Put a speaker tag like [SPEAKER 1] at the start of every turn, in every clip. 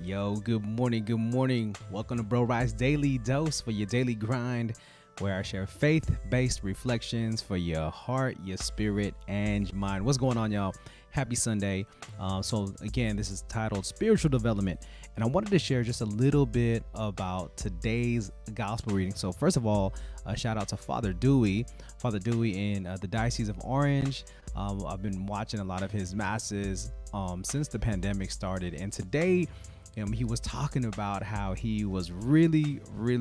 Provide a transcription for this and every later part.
[SPEAKER 1] Yo, good morning, good morning. Welcome to Bro Rise Daily Dose for your daily grind, where I share faith-based reflections for your heart, your spirit, and your mind. What's going on, y'all? Happy Sunday. So again, this is titled Spiritual Development, and I wanted to share just a little bit about today's gospel reading. So first of all, a shout out to Father Dewey in the Diocese of Orange. I've been watching a lot of his masses since the pandemic started, and today he was talking about how he was really trying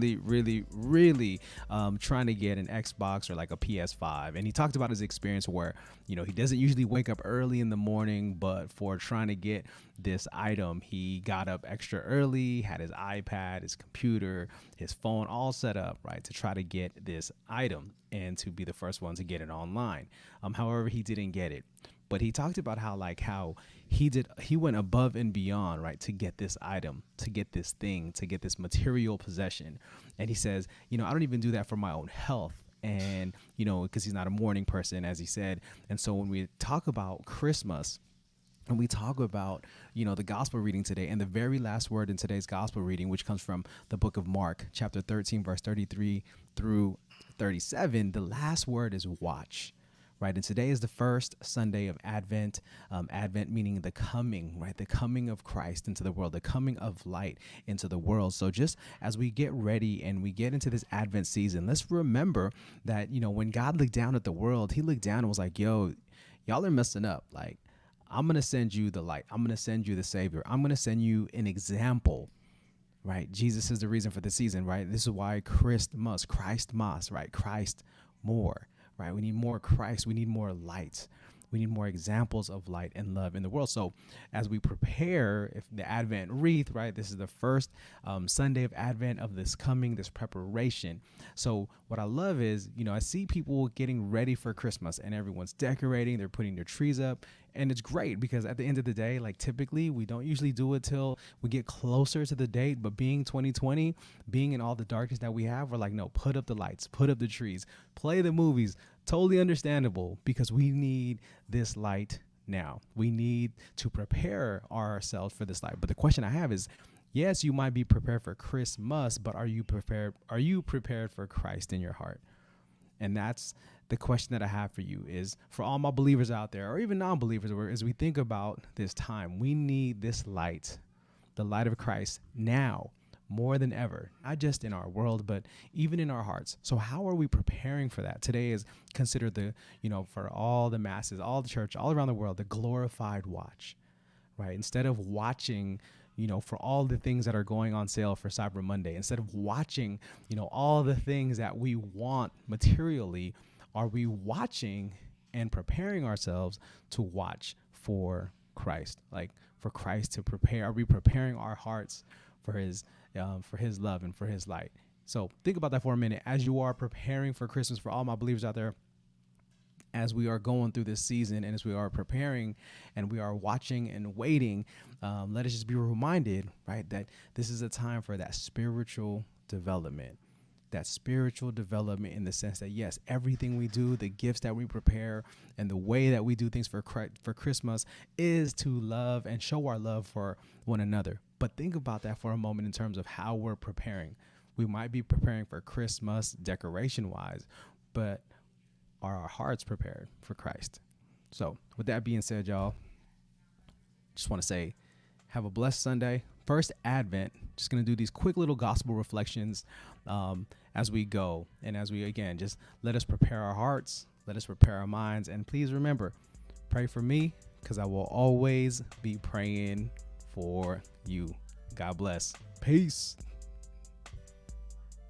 [SPEAKER 1] to get an Xbox or like a PS5. And he talked about his experience where, he doesn't usually wake up early in the morning, but for trying to get this item, he got up extra early, had his iPad, his computer, his phone all set up, right, to try to get this item and to be the first one to get it online. However, he didn't get it. But he talked about how he went above and beyond, right, to get this item, to get this thing, to get this material possession. And he says, I don't even do that for my own health. And, because he's not a morning person, as he said. And so when we talk about Christmas, and we talk about, the gospel reading today, and the very last word in today's gospel reading, which comes from the book of Mark, chapter 13, verse 33 through 37, the last word is watch. Right. And today is the first Sunday of Advent, Advent meaning the coming, right? The coming of Christ into the world, the coming of light into the world. So just as we get ready and we get into this Advent season, let's remember that, when God looked down at the world, he looked down and was like, yo, y'all are messing up. Like, I'm going to send you the light. I'm going to send you the Savior. I'm going to send you an example. Right. Jesus is the reason for the season. Right. This is why Christ must, right? Christ more. Right. We need more Christ. We need more light. We need more examples of light and love in the world. So as we prepare if the Advent wreath, right, this is the first Sunday of Advent of this preparation. So what I love is, I see people getting ready for Christmas and everyone's decorating. They're putting their trees up. And it's great because at the end of the day, like typically we don't usually do it till we get closer to the date. But being 2020, being in all the darkness that we have, we're like, no, put up the lights, put up the trees, play the movies. Totally understandable, because we need this light now. We need to prepare ourselves for this light. But the question I have is, yes, you might be prepared for Christmas, but are you prepared? Are you prepared for Christ in your heart? And that's the question that I have for you, is for all my believers out there, or even non-believers, as we think about this time, we need this light, the light of Christ now, more than ever, not just in our world, but even in our hearts. So how are we preparing for that? Today is considered for all the masses, all the church, all around the world, the glorified watch, right? Instead of watching, for all the things that are going on sale for Cyber Monday, instead of watching, all the things that we want materially, are we watching and preparing ourselves to watch for Christ, like for Christ to prepare? Are we preparing our hearts for his love and for his light? So think about that for a minute as you are preparing for Christmas. For all my believers out there, as we are going through this season and as we are preparing and we are watching and waiting, let us just be reminded, right, that this is a time for that spiritual development. That spiritual development in the sense that, yes, everything we do, the gifts that we prepare and the way that we do things for Christmas is to love and show our love for one another. But think about that for a moment in terms of how we're preparing. We might be preparing for Christmas decoration wise, but are our hearts prepared for Christ? So with that being said, y'all, just want to say, have a blessed Sunday. First Advent. Just going to do these quick little gospel reflections as we go. And as we, again, just let us prepare our hearts. Let us prepare our minds. And please remember, pray for me, because I will always be praying for you. God bless. Peace.